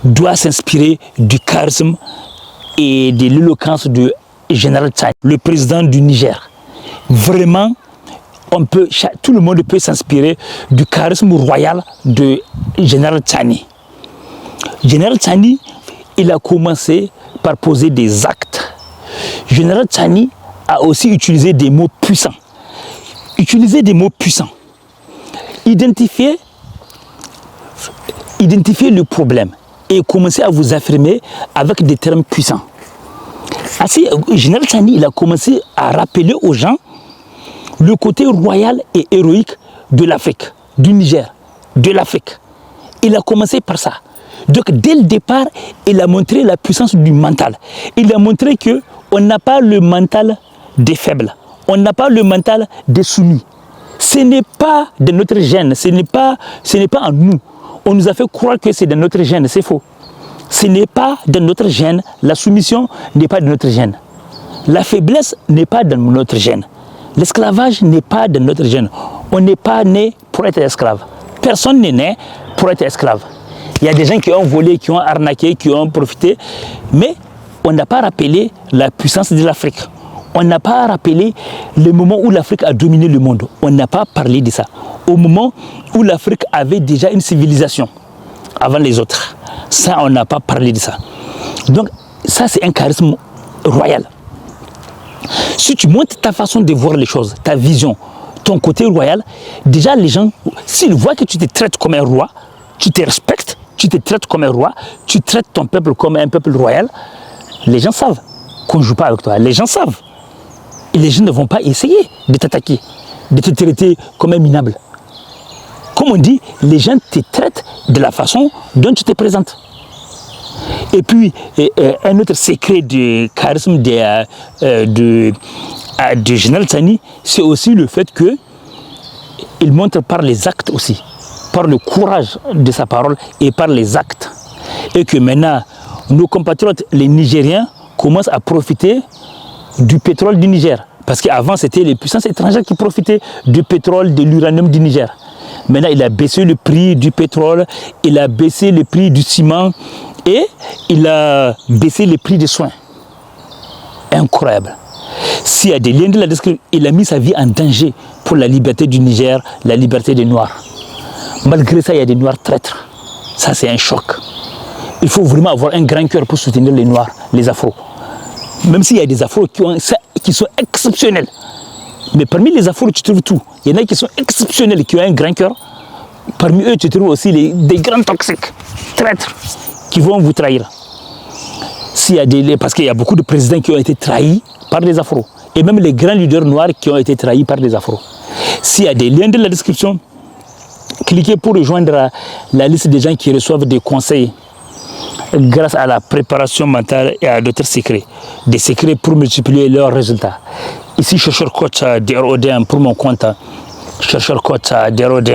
doit s'inspirer du charisme et de l'éloquence de Général Tchani, le président du Niger. Vraiment, tout le monde peut s'inspirer du charisme royal de Général Tchani. Général Tchani, il a commencé par poser des actes. Général Tchani a aussi utilisé des mots puissants. Utiliser des mots puissants. Identifier le problème et commencer à vous affirmer avec des termes puissants. Ainsi, Général Tchani, il a commencé à rappeler aux gens le côté royal et héroïque de l'Afrique, du Niger, de l'Afrique. Il a commencé par ça. Donc, dès le départ, il a montré la puissance du mental. Il a montré qu'on n'a pas le mental des faibles. On n'a pas le mental des soumis. Ce n'est pas de notre gène, ce n'est pas en nous. On nous a fait croire que c'est de notre gène, c'est faux. Ce n'est pas de notre gène, la soumission n'est pas de notre gène. La faiblesse n'est pas de notre gène. L'esclavage n'est pas de notre gène. On n'est pas né pour être esclave. Personne n'est né pour être esclave. Il y a des gens qui ont volé, qui ont arnaqué, qui ont profité, mais on n'a pas rappelé la puissance de l'Afrique. On n'a pas rappelé le moment où l'Afrique a dominé le monde. On n'a pas parlé de ça. Au moment où l'Afrique avait déjà une civilisation avant les autres. Ça, on n'a pas parlé de ça. Donc, ça, c'est un charisme royal. Si tu montres ta façon de voir les choses, ta vision, ton côté royal, déjà les gens, s'ils voient que tu te traites comme un roi, tu te respectes, tu te traites comme un roi, tu traites ton peuple comme un peuple royal, les gens savent qu'on ne joue pas avec toi. Les gens savent. Et les gens ne vont pas essayer de t'attaquer, de te traiter comme un minable. Comme on dit, les gens te traitent de la façon dont tu te présentes. Et puis, un autre secret du charisme de Général Tchani, c'est aussi le fait qu'il montre par les actes aussi, par le courage de sa parole et par les actes. Et que maintenant, nos compatriotes, les Nigériens, commencent à profiter du pétrole du Niger. Parce qu'avant, c'était les puissances étrangères qui profitaient du pétrole, de l'uranium du Niger. Maintenant, il a baissé le prix du pétrole, il a baissé le prix du ciment et il a baissé le prix des soins. Incroyable. S'il y a des liens de la description, il a mis sa vie en danger pour la liberté du Niger, la liberté des Noirs. Malgré ça, il y a des Noirs traîtres. Ça, c'est un choc. Il faut vraiment avoir un grand cœur pour soutenir les Noirs, les Afros. Même s'il y a des Afros qui sont exceptionnels. Mais parmi les Afros, tu trouves tout. Il y en a qui sont exceptionnels, qui ont un grand cœur. Parmi eux, tu trouves aussi des grands toxiques, traîtres, qui vont vous trahir. Parce qu'il y a beaucoup de présidents qui ont été trahis par des Afros. Et même les grands leaders noirs qui ont été trahis par des Afros. S'il y a des liens de la description, cliquez pour rejoindre la liste des gens qui reçoivent des conseils grâce à la préparation mentale et à d'autres secrets. Des secrets pour multiplier leurs résultats. Ici, chercheur coach d'Hérodin pour mon compte. Chercheur coach d'Hérodin.